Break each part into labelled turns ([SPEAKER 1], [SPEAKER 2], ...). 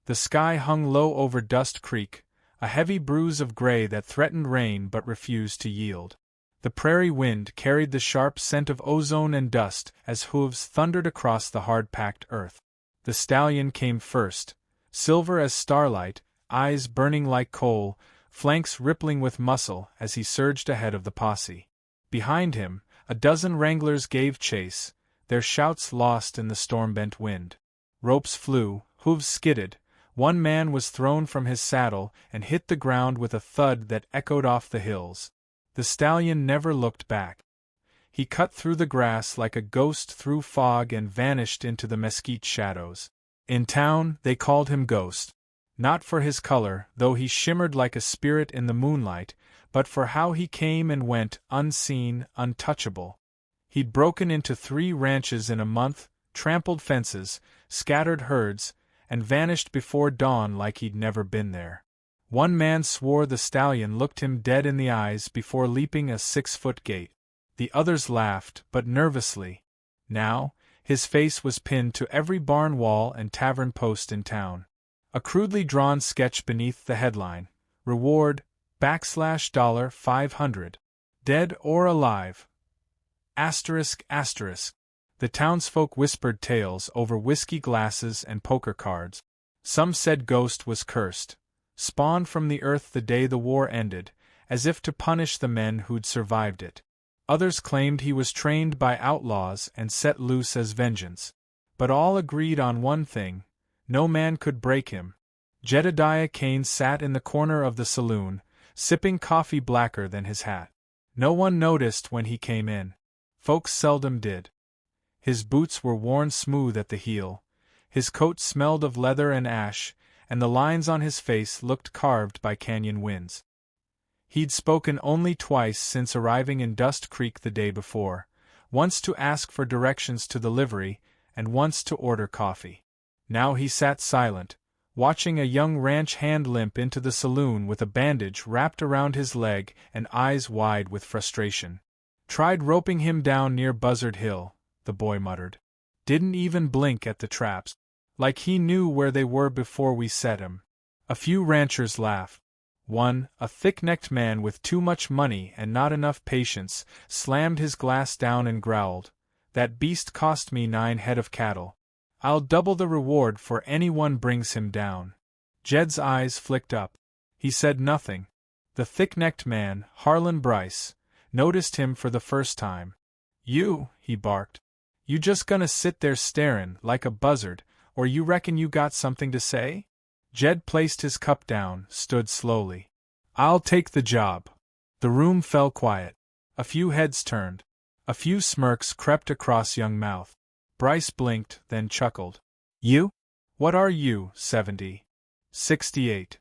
[SPEAKER 1] The sky hung low over Dust Creek, a heavy bruise of gray that threatened rain but refused to yield. The prairie wind carried the sharp scent of ozone and dust as hooves thundered across the hard-packed earth. The stallion came first, silver as starlight, eyes burning like coal, flanks rippling with muscle as he surged ahead of the posse. Behind him, a dozen wranglers gave chase, their shouts lost in the storm-bent wind. Ropes flew, hooves skidded. One man was thrown from his saddle and hit the ground with a thud that echoed off the hills. The stallion never looked back. He cut through the grass like a ghost through fog and vanished into the mesquite shadows. In town, they called him Ghost. Not for his color, though he shimmered like a spirit in the moonlight, but for how he came and went, unseen, untouchable. He'd broken into 3 ranches in a month, trampled fences, scattered herds, and vanished before dawn like he'd never been there. One man swore the stallion looked him dead in the eyes before leaping a 6-foot gate. The others laughed, but nervously. Now, his face was pinned to every barn wall and tavern post in town. A crudely drawn sketch beneath the headline, Reward, $500. Dead or alive. ****. The townsfolk whispered tales over whiskey glasses and poker cards. Some said Ghost was cursed, spawned from the earth the day the war ended, as if to punish the men who'd survived it. Others claimed he was trained by outlaws and set loose as vengeance. But all agreed on one thing: no man could break him. Jedediah Kane sat in the corner of the saloon, sipping coffee blacker than his hat. No one noticed when he came in. Folks seldom did. His boots were worn smooth at the heel, his coat smelled of leather and ash, and the lines on his face looked carved by canyon winds. He'd spoken only twice since arriving in Dust Creek the day before, once to ask for directions to the livery, and once to order coffee. Now he sat silent, watching a young ranch hand limp into the saloon with a bandage wrapped around his leg and eyes wide with frustration. "Tried roping him down near Buzzard Hill," the boy muttered. "Didn't even blink at the traps. Like he knew where they were before we set him." A few ranchers laughed. One, a thick-necked man with too much money and not enough patience, slammed his glass down and growled, "That beast cost me 9 head of cattle. I'll double the reward for anyone brings him down." Jed's eyes flicked up. He said nothing. The thick-necked man, Harlan Bryce, noticed him for the first time. "You," he barked. "You just gonna sit there starin' like a buzzard, or you reckon you got something to say?" Jed placed his cup down, stood slowly. "I'll take the job." The room fell quiet. A few heads turned. A few smirks crept across young mouth. Bryce blinked, then chuckled. "You? What are you, 70? 68?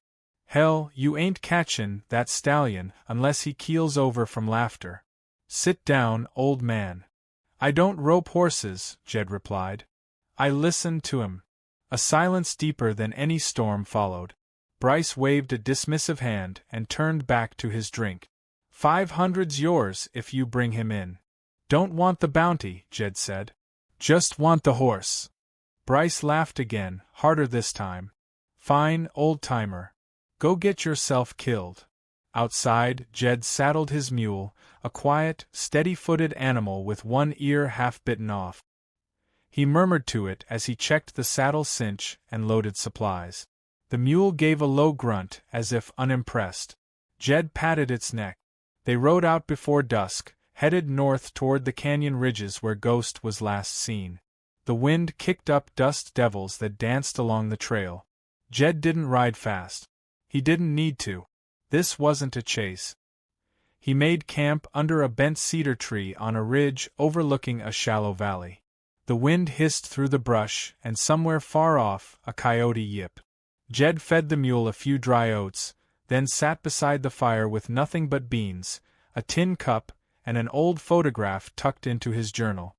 [SPEAKER 1] Hell, you ain't catchin' that stallion unless he keels over from laughter. Sit down, old man." "I don't rope horses," Jed replied. "I listen to 'em." A silence deeper than any storm followed. Bryce waved a dismissive hand and turned back to his drink. "500's yours if you bring him in." "Don't want the bounty," Jed said. "Just want the horse." Bryce laughed again, harder this time. "Fine, old-timer. Go get yourself killed." Outside, Jed saddled his mule, a quiet, steady-footed animal with one ear half bitten off. He murmured to it as he checked the saddle cinch and loaded supplies. The mule gave a low grunt, as if unimpressed. Jed patted its neck. They rode out before dusk, headed north toward the canyon ridges where Ghost was last seen. The wind kicked up dust devils that danced along the trail. Jed didn't ride fast. He didn't need to. This wasn't a chase. He made camp under a bent cedar tree on a ridge overlooking a shallow valley. The wind hissed through the brush, and somewhere far off, a coyote yipped. Jed fed the mule a few dry oats, then sat beside the fire with nothing but beans, a tin cup, and an old photograph tucked into his journal.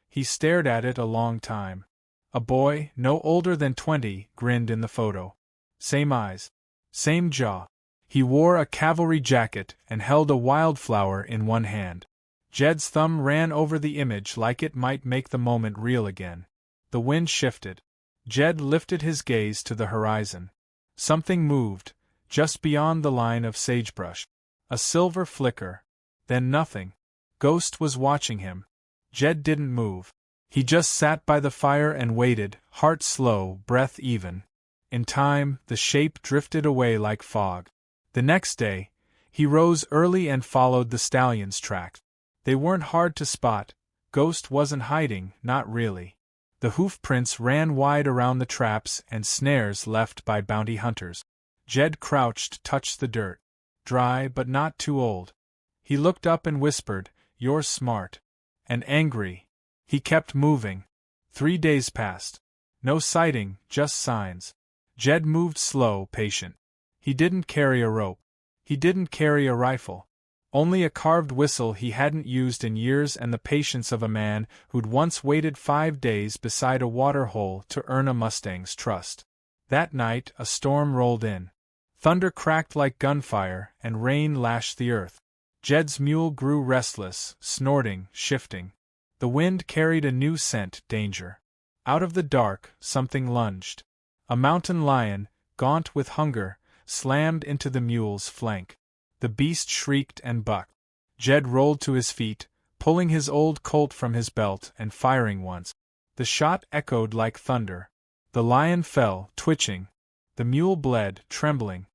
[SPEAKER 1] He stared at it a long time. A boy, no older than 20, grinned in the photo. Same eyes. Same jaw. He wore a cavalry jacket and held a wildflower in one hand. Jed's thumb ran over the image like it might make the moment real again. The wind shifted. Jed lifted his gaze to the horizon. Something moved, just beyond the line of sagebrush. A silver flicker. Then nothing. Ghost was watching him. Jed didn't move. He just sat by the fire and waited, heart slow, breath even. In time, the shape drifted away like fog. The next day, he rose early and followed the stallion's tracks. They weren't hard to spot. Ghost wasn't hiding, not really. The hoof prints ran wide around the traps and snares left by bounty hunters. Jed crouched, touched the dirt. Dry but not too old. He looked up and whispered, "You're smart." And angry. He kept moving. 3 days passed. No sighting, just signs. Jed moved slow, patient. He didn't carry a rope. He didn't carry a rifle. Only a carved whistle he hadn't used in years and the patience of a man who'd once waited 5 days beside a water hole to earn a Mustang's trust. That night, a storm rolled in. Thunder cracked like gunfire, and rain lashed the earth. Jed's mule grew restless, snorting, shifting. The wind carried a new scent, danger. Out of the dark, something lunged. A mountain lion, gaunt with hunger, slammed into the mule's flank. The beast shrieked and bucked. Jed rolled to his feet, pulling his old Colt from his belt and firing once. The shot echoed like thunder. The lion fell, twitching. The mule bled, trembling.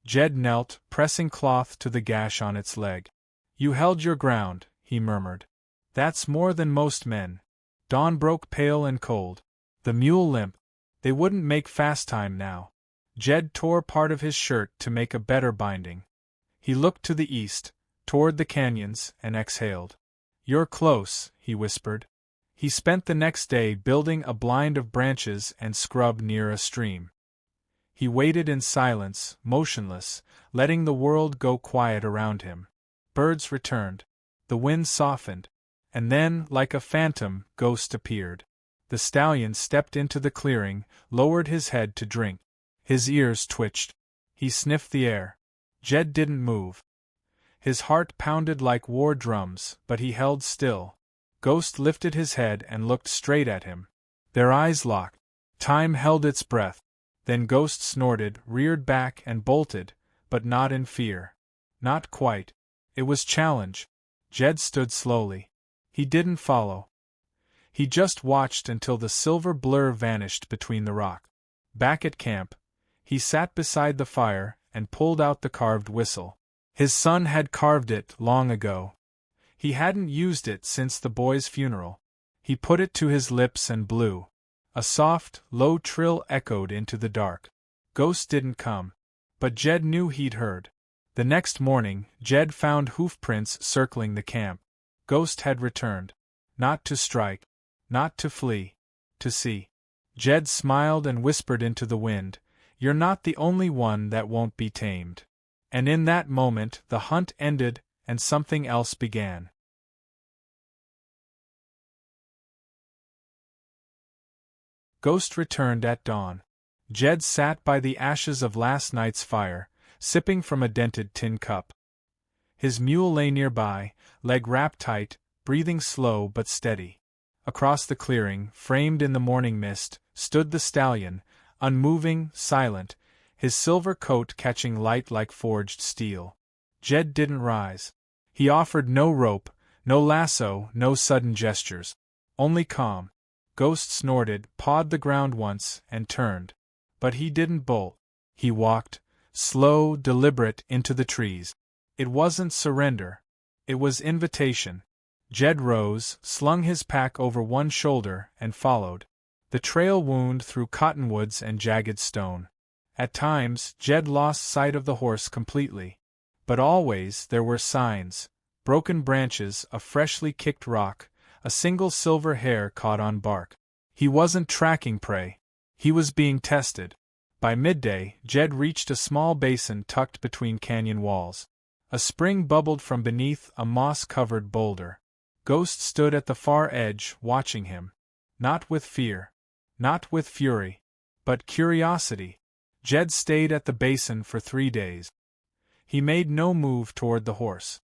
[SPEAKER 1] Jed knelt, pressing cloth to the gash on its leg. "You held your ground," he murmured. "That's more than most men." Dawn broke pale and cold. The mule limp. They wouldn't make fast time now. Jed tore part of his shirt to make a better binding. He looked to the east, toward the canyons, and exhaled. "You're close," he whispered. He spent the next day building a blind of branches and scrub near a stream. He waited in silence, motionless, letting the world go quiet around him. Birds returned. The wind softened. And then, like a phantom, Ghost appeared. The stallion stepped into the clearing, lowered his head to drink. His ears twitched. He sniffed the air. Jed didn't move. His heart pounded like war drums, but he held still. Ghost lifted his head and looked straight at him. Their eyes locked. Time held its breath. Then Ghost snorted, reared back and bolted, but not in fear. Not quite. It was challenge. Jed stood slowly. He didn't follow. He just watched until the silver blur vanished between the rock. Back at camp, he sat beside the fire and pulled out the carved whistle. His son had carved it long ago. He hadn't used it since the boy's funeral. He put it to his lips and blew. A soft, low trill echoed into the dark. Ghost didn't come. But Jed knew he'd heard. The next morning, Jed found hoof prints circling the camp. Ghost had returned. Not to strike. Not to flee. To see. Jed smiled and whispered into the wind, "You're not the only one that won't be tamed." And in that moment the hunt ended and something else began. Ghost returned at dawn. Jed sat by the ashes of last night's fire, sipping from a dented tin cup. His mule lay nearby, leg wrapped tight, breathing slow but steady. Across the clearing, framed in the morning mist, stood the stallion, unmoving, silent, his silver coat catching light like forged steel. Jed didn't rise. He offered no rope, no lasso, no sudden gestures. Only calm. Ghost snorted, pawed the ground once, and turned. But he didn't bolt. He walked, slow, deliberate, into the trees. It wasn't surrender. It was invitation. Jed rose, slung his pack over one shoulder, and followed. The trail wound through cottonwoods and jagged stone. At times, Jed lost sight of the horse completely. But always there were signs. Broken branches, a freshly kicked rock, a single silver hair caught on bark. He wasn't tracking prey. He was being tested. By midday, Jed reached a small basin tucked between canyon walls. A spring bubbled from beneath a moss-covered boulder. Ghost stood at the far edge, watching him. Not with fear. Not with fury. But curiosity. Jed stayed at the basin for 3 days. He made no move toward the horse.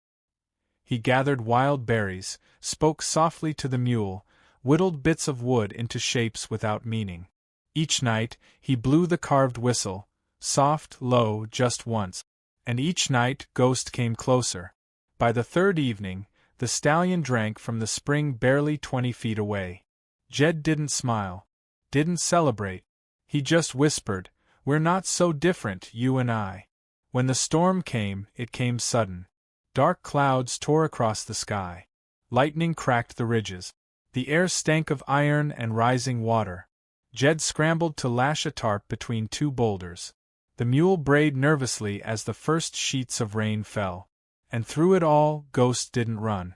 [SPEAKER 1] He gathered wild berries, spoke softly to the mule, whittled bits of wood into shapes without meaning. Each night, he blew the carved whistle, soft, low, just once. And each night, Ghost came closer. By the third evening, the stallion drank from the spring barely 20 feet away. Jed didn't smile. Didn't celebrate. He just whispered, "We're not so different, you and I." When the storm came, it came sudden. Dark clouds tore across the sky. Lightning cracked the ridges. The air stank of iron and rising water. Jed scrambled to lash a tarp between two boulders. The mule brayed nervously as the first sheets of rain fell. And through it all, Ghost didn't run.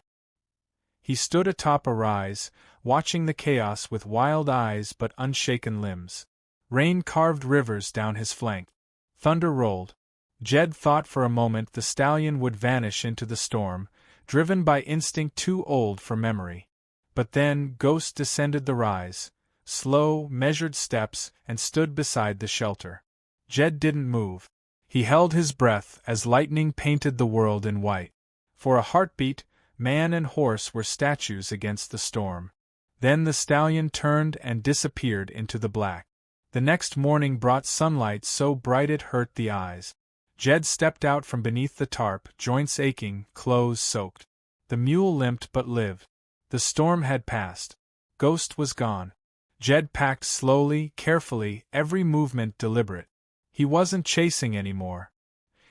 [SPEAKER 1] He stood atop a rise, watching the chaos with wild eyes but unshaken limbs. Rain carved rivers down his flank. Thunder rolled. Jed thought for a moment the stallion would vanish into the storm, driven by instinct too old for memory. But then Ghost descended the rise, slow, measured steps, and stood beside the shelter. Jed didn't move. He held his breath as lightning painted the world in white. For a heartbeat, man and horse were statues against the storm. Then the stallion turned and disappeared into the black. The next morning brought sunlight so bright it hurt the eyes. Jed stepped out from beneath the tarp, joints aching, clothes soaked. The mule limped but lived. The storm had passed. Ghost was gone. Jed packed slowly, carefully, every movement deliberate. He wasn't chasing anymore.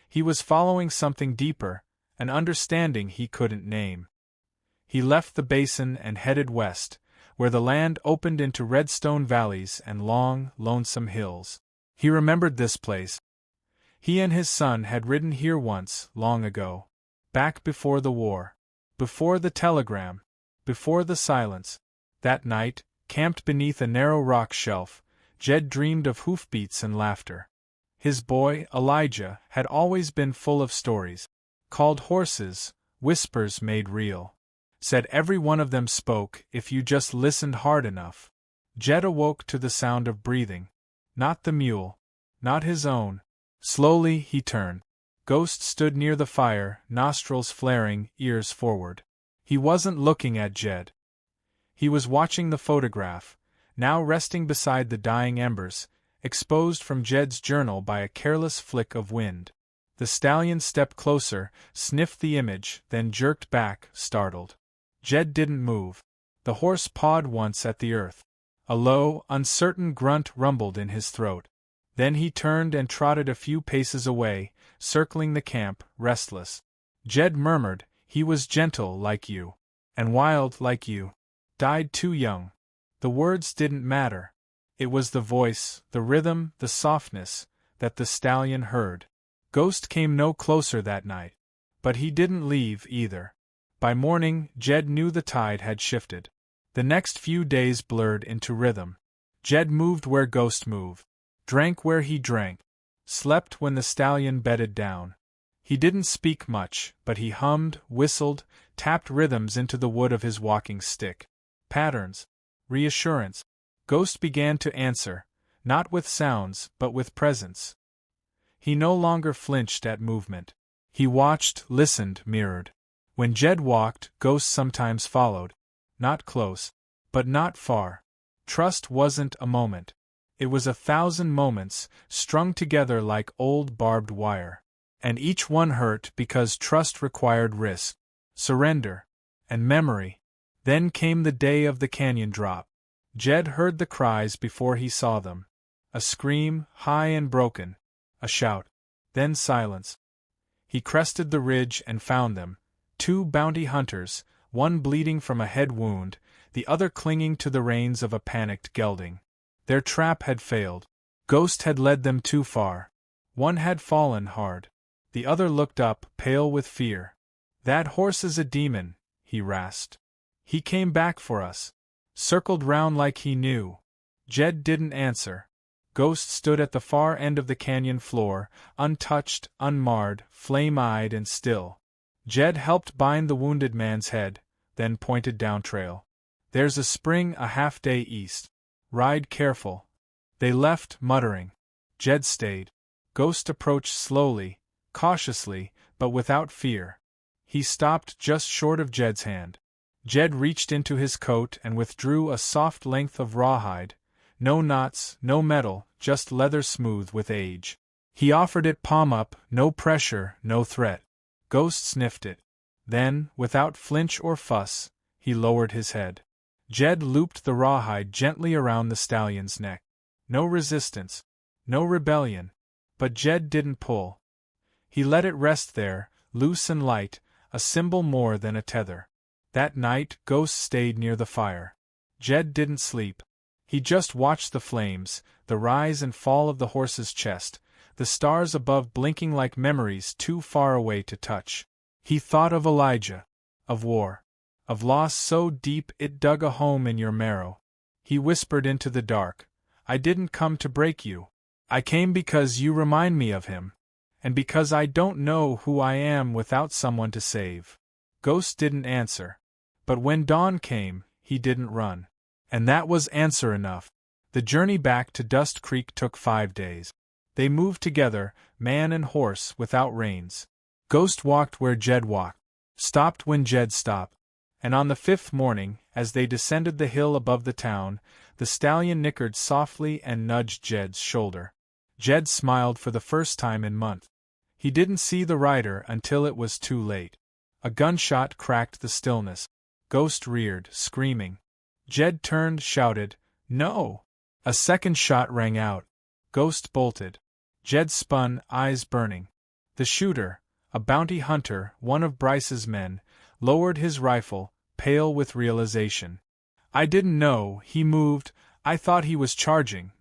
[SPEAKER 1] He was following something deeper, an understanding he couldn't name. He left the basin and headed west, where the land opened into redstone valleys and long, lonesome hills. He remembered this place. He and his son had ridden here once, long ago. Back before the war. Before the telegram. Before the silence. That night, camped beneath a narrow rock shelf, Jed dreamed of hoofbeats and laughter. His boy, Elijah, had always been full of stories. Called horses, whispers made real. Said every one of them spoke if you just listened hard enough. Jed awoke to the sound of breathing. Not the mule. Not his own. Slowly he turned. Ghost stood near the fire, nostrils flaring, ears forward. He wasn't looking at Jed. He was watching the photograph, now resting beside the dying embers, exposed from Jed's journal by a careless flick of wind. The stallion stepped closer, sniffed the image, then jerked back, startled. Jed didn't move. The horse pawed once at the earth. A low, uncertain grunt rumbled in his throat. Then he turned and trotted a few paces away, circling the camp, restless. Jed murmured, "He was gentle like you. And wild like you. Died too young." The words didn't matter. It was the voice, the rhythm, the softness, that the stallion heard. Ghost came no closer that night. But he didn't leave, either. By morning, Jed knew the tide had shifted. The next few days blurred into rhythm. Jed moved where Ghost moved. Drank where he drank. Slept when the stallion bedded down. He didn't speak much, but he hummed, whistled, tapped rhythms into the wood of his walking stick. Patterns. Reassurance. Ghost began to answer, not with sounds, but with presence. He no longer flinched at movement. He watched, listened, mirrored. When Jed walked, Ghost sometimes followed. Not close, but not far. Trust wasn't a moment. It was 1,000 moments, strung together like old barbed wire. And each one hurt because trust required risk, surrender, and memory. Then came the day of the canyon drop. Jed heard the cries before he saw them. A scream, high and broken. A shout. Then silence. He crested the ridge and found them. 2 bounty hunters, one bleeding from a head wound, the other clinging to the reins of a panicked gelding. Their trap had failed. Ghost had led them too far. One had fallen hard. The other looked up, pale with fear. "That horse is a demon," he rasped. "He came back for us." Circled round like he knew. Jed didn't answer. Ghost stood at the far end of the canyon floor, untouched, unmarred, flame-eyed and still. Jed helped bind the wounded man's head, then pointed down trail. "There's a spring a half-day east. Ride careful." They left, muttering. Jed stayed. Ghost approached slowly, cautiously, but without fear. He stopped just short of Jed's hand. Jed reached into his coat and withdrew a soft length of rawhide, No knots, no metal, just leather smooth with age. He offered it palm up, no pressure, no threat. Ghost sniffed it. Then, without flinch or fuss, he lowered his head. Jed looped the rawhide gently around the stallion's neck. No resistance. No rebellion. But Jed didn't pull. He let it rest there, loose and light, a symbol more than a tether. That night, Ghost stayed near the fire. Jed didn't sleep. He just watched the flames, the rise and fall of the horse's chest, the stars above blinking like memories too far away to touch. He thought of Elijah, of war, of loss so deep it dug a home in your marrow. He whispered into the dark, I didn't come to break you. I came because you remind me of him, and because I don't know who I am without someone to save. Ghost didn't answer. But when dawn came, he didn't run. And that was answer enough. The journey back to Dust Creek took 5 days. They moved together, man and horse, without reins. Ghost walked where Jed walked, stopped when Jed stopped. And on the 5th morning, as they descended the hill above the town, the stallion nickered softly and nudged Jed's shoulder. Jed smiled for the first time in months. He didn't see the rider until it was too late. A gunshot cracked the stillness. Ghost reared, screaming. Jed turned, shouted, No! A second shot rang out. Ghost bolted. Jed spun, eyes burning. The shooter, a bounty hunter, one of Bryce's men, lowered his rifle, pale with realization. I didn't know, he moved, I thought he was charging.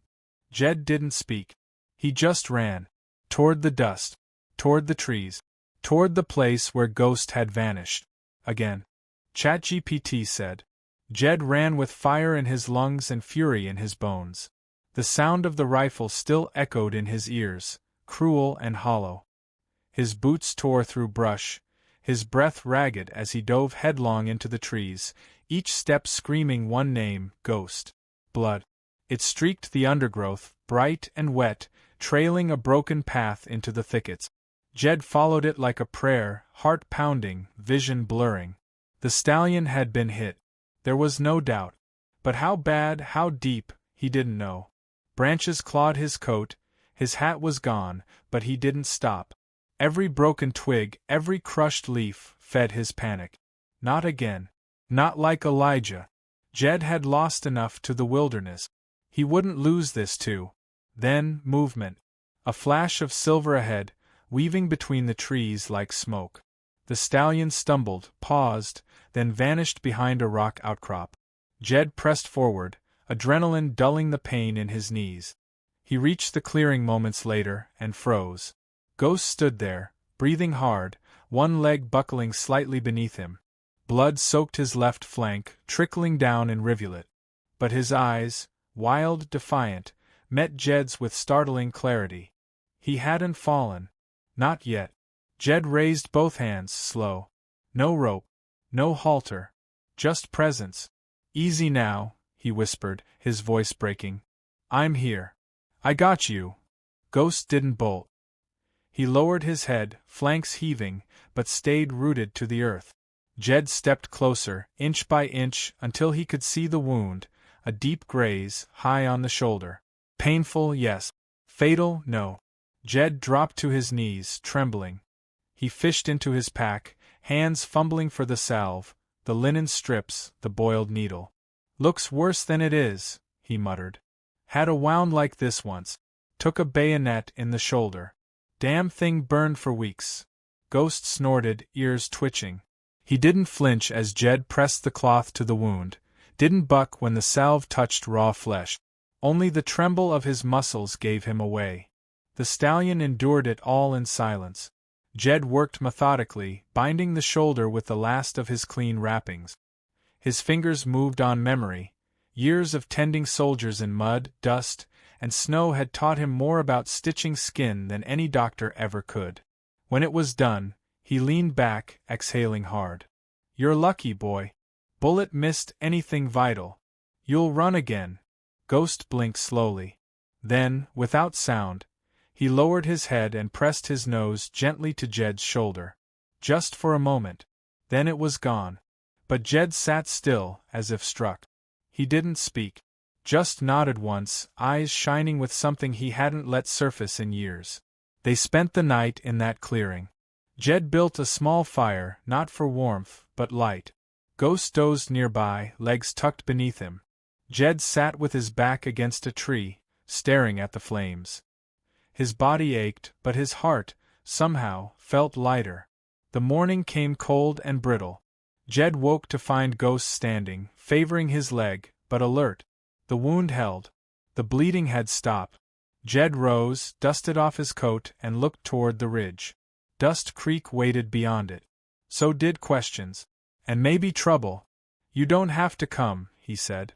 [SPEAKER 1] Jed didn't speak. He just ran. Toward the dust. Toward the trees. Toward the place where Ghost had vanished. Again. ChatGPT said. Jed ran with fire in his lungs and fury in his bones. The sound of the rifle still echoed in his ears, cruel and hollow. His boots tore through brush, his breath ragged as he dove headlong into the trees, each step screaming one name, Ghost. Blood. It streaked the undergrowth, bright and wet, trailing a broken path into the thickets. Jed followed it like a prayer, heart pounding, vision blurring. The stallion had been hit. There was no doubt. But how bad, how deep, he didn't know. Branches clawed his coat, his hat was gone, but he didn't stop. Every broken twig, every crushed leaf, fed his panic. Not again. Not like Elijah. Jed had lost enough to the wilderness. He wouldn't lose this too. Then, movement. A flash of silver ahead, weaving between the trees like smoke. The stallion stumbled, paused, then vanished behind a rock outcrop. Jed pressed forward, adrenaline dulling the pain in his knees. He reached the clearing moments later, and froze. Ghost stood there, breathing hard, one leg buckling slightly beneath him. Blood soaked his left flank, trickling down in rivulet. But his eyes, wild, defiant, met Jed's with startling clarity. He hadn't fallen. Not yet. Jed raised both hands, slow. No rope. No halter. Just presence. Easy now, he whispered, his voice breaking. I'm here. I got you. Ghost didn't bolt. He lowered his head, flanks heaving, but stayed rooted to the earth. Jed stepped closer, inch by inch, until he could see the wound, a deep graze, high on the shoulder. Painful, yes. Fatal, no. Jed dropped to his knees, trembling. He fished into his pack, hands fumbling for the salve, the linen strips, the boiled needle. Looks worse than it is, he muttered. Had a wound like this once. Took a bayonet in the shoulder. Damn thing burned for weeks. Ghost snorted, ears twitching. He didn't flinch as Jed pressed the cloth to the wound, didn't buck when the salve touched raw flesh. Only the tremble of his muscles gave him away. The stallion endured it all in silence. Jed worked methodically, binding the shoulder with the last of his clean wrappings. His fingers moved on memory. Years of tending soldiers in mud, dust, and snow had taught him more about stitching skin than any doctor ever could. When it was done, he leaned back, exhaling hard. You're lucky, boy. Bullet missed anything vital. You'll run again. Ghost blinked slowly. Then, without sound, he lowered his head and pressed his nose gently to Jed's shoulder. Just for a moment. Then it was gone. But Jed sat still, as if struck. He didn't speak. just nodded once, eyes shining with something he hadn't let surface in years. They spent the night in that clearing. Jed built a small fire, not for warmth, but light. Ghost dozed nearby, legs tucked beneath him. Jed sat with his back against a tree, staring at the flames. His body ached, but his heart, somehow, felt lighter. The morning came cold and brittle. Jed woke to find Ghost standing, favoring his leg, but alert. The wound held. The bleeding had stopped. Jed rose, dusted off his coat, and looked toward the ridge. Dust Creek waited beyond it. So did questions. And maybe trouble. You don't have to come, he said.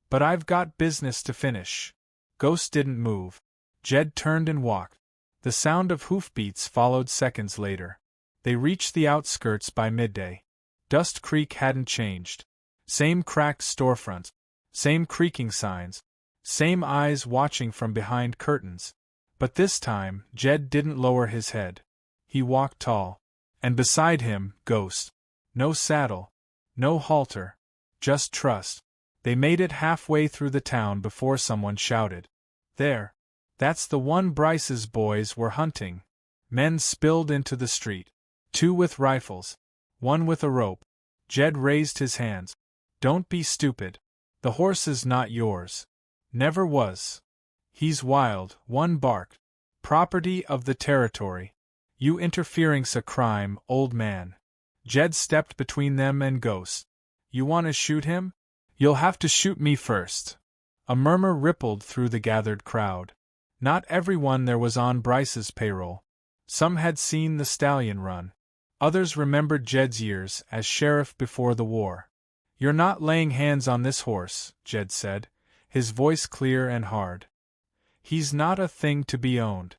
[SPEAKER 1] But I've got business to finish. Ghost didn't move. Jed turned and walked. The sound of hoofbeats followed seconds later. They reached the outskirts by midday. Dust Creek hadn't changed. Same cracked storefronts. Same creaking signs. Same eyes watching from behind curtains. But this time, Jed didn't lower his head. He walked tall. And beside him, Ghost. No saddle. No halter. Just trust. They made it halfway through the town before someone shouted. There. That's the one Bryce's boys were hunting. Men spilled into the street. 2 with rifles. 1 with a rope. Jed raised his hands. Don't be stupid. The horse is not yours. Never was. He's wild, 1 barked. Property of the territory. You interfering's a crime, old man. Jed stepped between them and Ghost. You want to shoot him? You'll have to shoot me first. A murmur rippled through the gathered crowd. Not everyone there was on Bryce's payroll. Some had seen the Stallion run. Others remembered Jed's years as sheriff before the war. You're not laying hands on this horse, Jed said, his voice clear and hard. He's not a thing to be owned.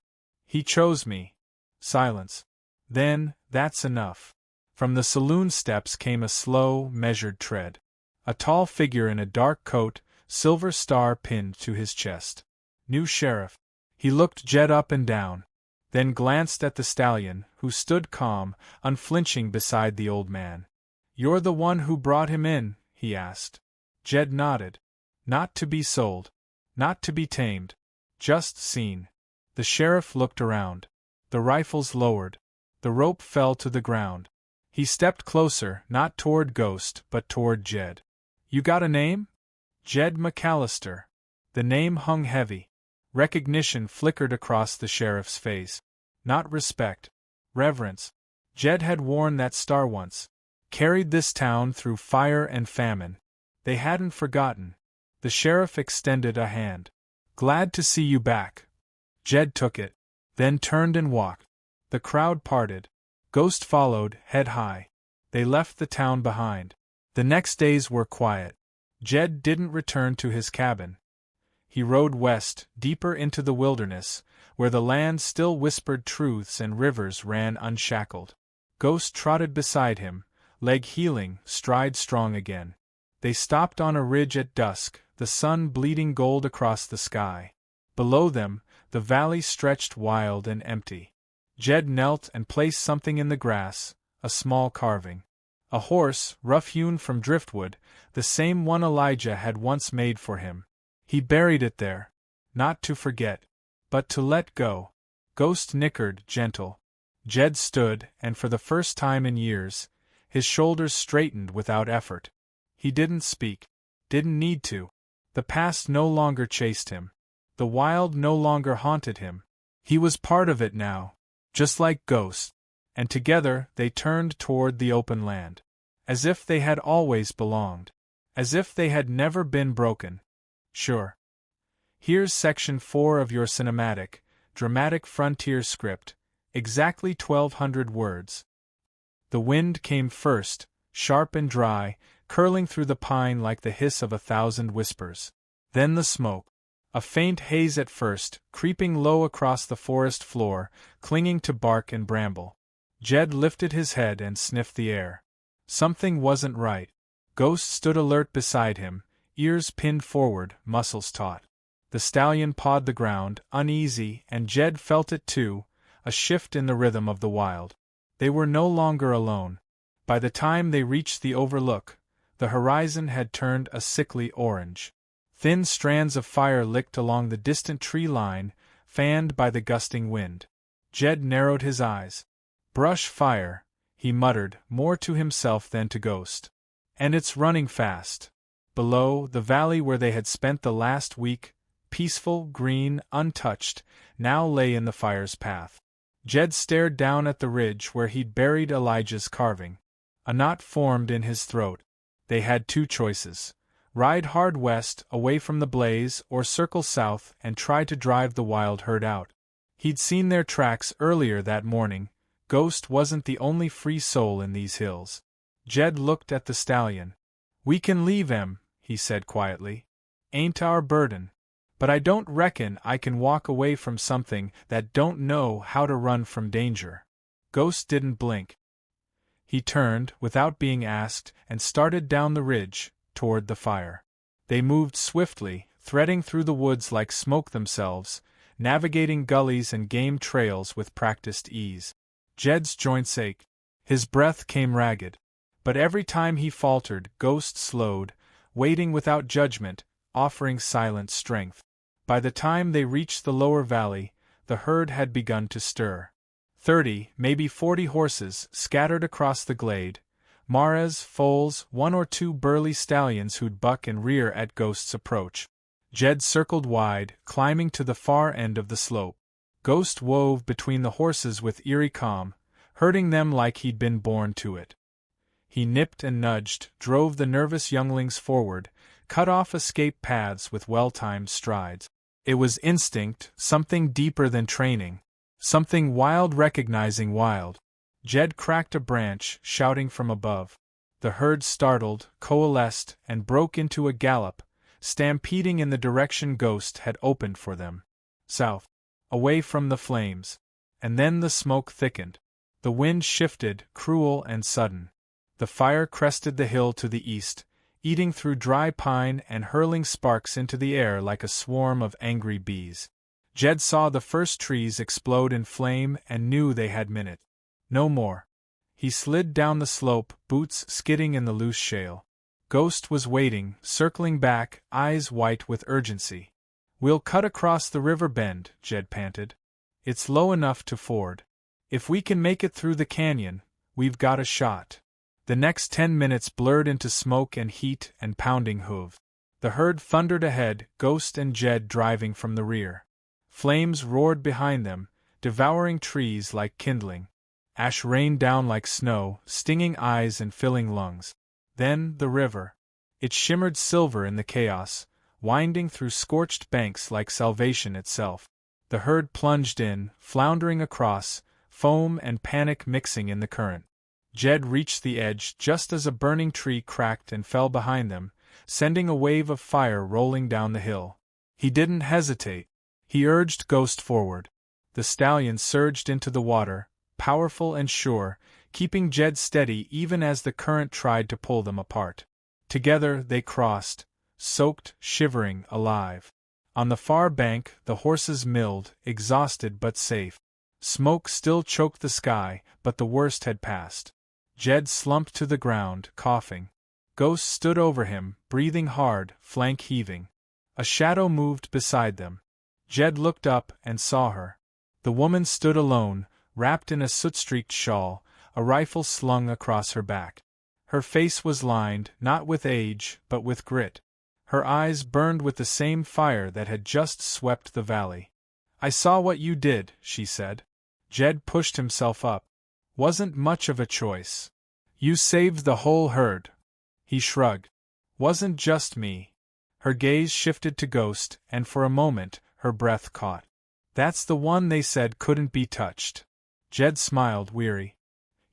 [SPEAKER 1] He chose me. Silence. Then, that's enough. From the saloon steps came a slow, measured tread. A tall figure in a dark coat, silver star pinned to his chest. New sheriff. He looked Jed up and down, then glanced at the Stallion, who stood calm, unflinching beside the old man. You're the one who brought him in, he asked. Jed nodded. Not to be sold. Not to be tamed. Just seen. The sheriff looked around. The rifles lowered. The rope fell to the ground. He stepped closer, not toward Ghost, but toward Jed. You got a name? Jed McAllister. The name hung heavy. Recognition flickered across the sheriff's face. Not respect. Reverence. Jed had worn that star once. Carried this town through fire and famine. They hadn't forgotten. The sheriff extended a hand. Glad to see you back. Jed took it, then turned and walked. The crowd parted. Ghost followed, head high. They left the town behind. The next days were quiet. Jed didn't return to his cabin. He rode west, deeper into the wilderness, where the land still whispered truths and rivers ran unshackled. Ghost trotted beside him, leg healing, stride strong again. They stopped on a ridge at dusk, the sun bleeding gold across the sky. Below them, the valley stretched wild and empty. Jed knelt and placed something in the grass, a small carving. A horse, rough-hewn from driftwood, the same one Elijah had once made for him. He buried it there, not to forget, but to let go. Ghost nickered, gentle. Jed stood, and for the first time in years, his shoulders straightened without effort. He didn't speak. Didn't need to. The past no longer chased him. The wild no longer haunted him. He was part of it now, just like Ghost. And together they turned toward the open land. As if they had always belonged. As if they had never been broken. Sure. Here's section 4 of your cinematic, dramatic frontier script, exactly 1,200 words. The wind came first, sharp and dry, curling through the pine like the hiss of 1,000 whispers. Then the smoke. A faint haze at first, creeping low across the forest floor, clinging to bark and bramble. Jed lifted his head and sniffed the air. Something wasn't right. Ghost stood alert beside him, ears pinned forward, muscles taut. The Stallion pawed the ground, uneasy, and Jed felt it too, a shift in the rhythm of the wild. They were no longer alone. By the time they reached the overlook, the horizon had turned a sickly orange. Thin strands of fire licked along the distant tree line, fanned by the gusting wind. Jed narrowed his eyes. Brush fire, he muttered, more to himself than to Ghost. And it's running fast. Below, the valley where they had spent the last week, peaceful, green, untouched, now lay in the fire's path. Jed stared down at the ridge where he'd buried Elijah's carving. A knot formed in his throat. They had two choices. Ride hard west, away from the blaze, or circle south and try to drive the wild herd out. He'd seen their tracks earlier that morning. Ghost wasn't the only free soul in these hills. Jed looked at the stallion. "We can leave him," he said quietly. "Ain't our burden. But I don't reckon I can walk away from something that don't know how to run from danger." Ghost didn't blink. He turned, without being asked, and started down the ridge, toward the fire. They moved swiftly, threading through the woods like smoke themselves, navigating gullies and game trails with practiced ease. Jed's joints ached. His breath came ragged. But every time he faltered, Ghost slowed, waiting without judgment, offering silent strength. By the time they reached the lower valley, the herd had begun to stir. 30, maybe 40 horses, scattered across the glade. Mares, foals, 1 or 2 burly stallions who'd buck and rear at Ghost's approach. Jed circled wide, climbing to the far end of the slope. Ghost wove between the horses with eerie calm, herding them like he'd been born to it. He nipped and nudged, drove the nervous younglings forward, cut off escape paths with well-timed strides. It was instinct, something deeper than training. Something wild recognizing wild. Jed cracked a branch, shouting from above. The herd startled, coalesced, and broke into a gallop, stampeding in the direction Ghost had opened for them. South. Away from the flames. And then the smoke thickened. The wind shifted, cruel and sudden. The fire crested the hill to the east, eating through dry pine and hurling sparks into the air like a swarm of angry bees. Jed saw the first trees explode in flame and knew they had minute. No more. He slid down the slope, boots skidding in the loose shale. Ghost was waiting, circling back, eyes white with urgency. "We'll cut across the river bend," Jed panted. "It's low enough to ford. If we can make it through the canyon, we've got a shot." The next 10 minutes blurred into smoke and heat and pounding hooves. The herd thundered ahead, Ghost and Jed driving from the rear. Flames roared behind them, devouring trees like kindling. Ash rained down like snow, stinging eyes and filling lungs. Then, the river. It shimmered silver in the chaos, winding through scorched banks like salvation itself. The herd plunged in, floundering across, foam and panic mixing in the current. Jed reached the edge just as a burning tree cracked and fell behind them, sending a wave of fire rolling down the hill. He didn't hesitate. He urged Ghost forward. The stallion surged into the water, powerful and sure, keeping Jed steady even as the current tried to pull them apart. Together they crossed, soaked, shivering, alive. On the far bank, the horses milled, exhausted but safe. Smoke still choked the sky, but the worst had passed. Jed slumped to the ground, coughing. Ghost stood over him, breathing hard, flank heaving. A shadow moved beside them. Jed looked up and saw her. The woman stood alone, wrapped in a soot-streaked shawl, a rifle slung across her back. Her face was lined, not with age, but with grit. Her eyes burned with the same fire that had just swept the valley. "I saw what you did," she said. Jed pushed himself up. "Wasn't much of a choice. You saved the whole herd." He shrugged. "Wasn't just me." Her gaze shifted to Ghost, and for a moment, her breath caught. "That's the one they said couldn't be touched." Jed smiled, weary.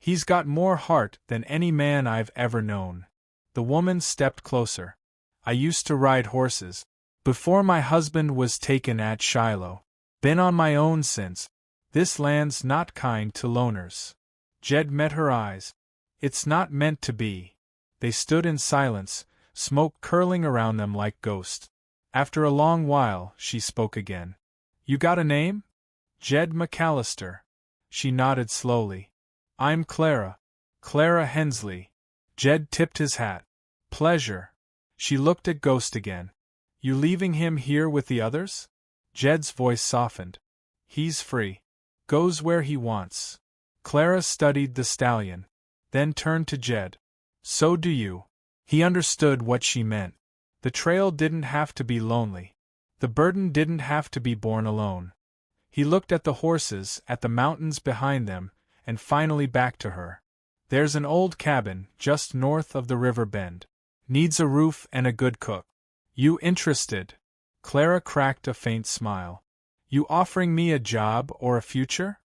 [SPEAKER 1] "He's got more heart than any man I've ever known." The woman stepped closer. "I used to ride horses. Before my husband was taken at Shiloh. Been on my own since. This land's not kind to loners." Jed met her eyes. "It's not meant to be." They stood in silence, smoke curling around them like ghosts. After a long while, she spoke again. "You got a name?" "Jed McAllister." She nodded slowly. "I'm Clara. Clara Hensley." Jed tipped his hat. "Pleasure." She looked at Ghost again. You leaving him here with the others? Jed's voice softened. He's free. Goes where he wants. Clara studied the stallion, then turned to Jed. So do you. He understood what she meant. The trail didn't have to be lonely. The burden didn't have to be borne alone. He looked at the horses, at the mountains behind them, and finally back to her. There's an old cabin, just north of the river bend. Needs a roof and a good cook. You interested? Clara cracked a faint smile. You offering me a job or a future?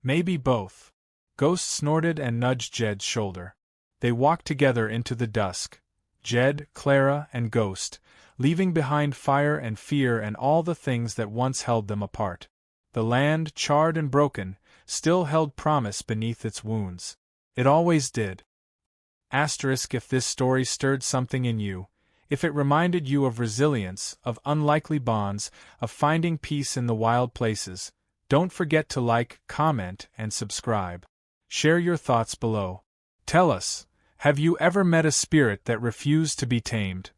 [SPEAKER 1] Maybe both. Ghost snorted and nudged Jed's shoulder. They walked together into the dusk. Jed, Clara, and Ghost, leaving behind fire and fear and all the things that once held them apart. The land, charred and broken, still held promise beneath its wounds. It always did. If this story stirred something in you, if it reminded you of resilience, of unlikely bonds, of finding peace in the wild places, don't forget to like, comment, and subscribe. Share your thoughts below. Tell us, have you ever met a spirit that refused to be tamed?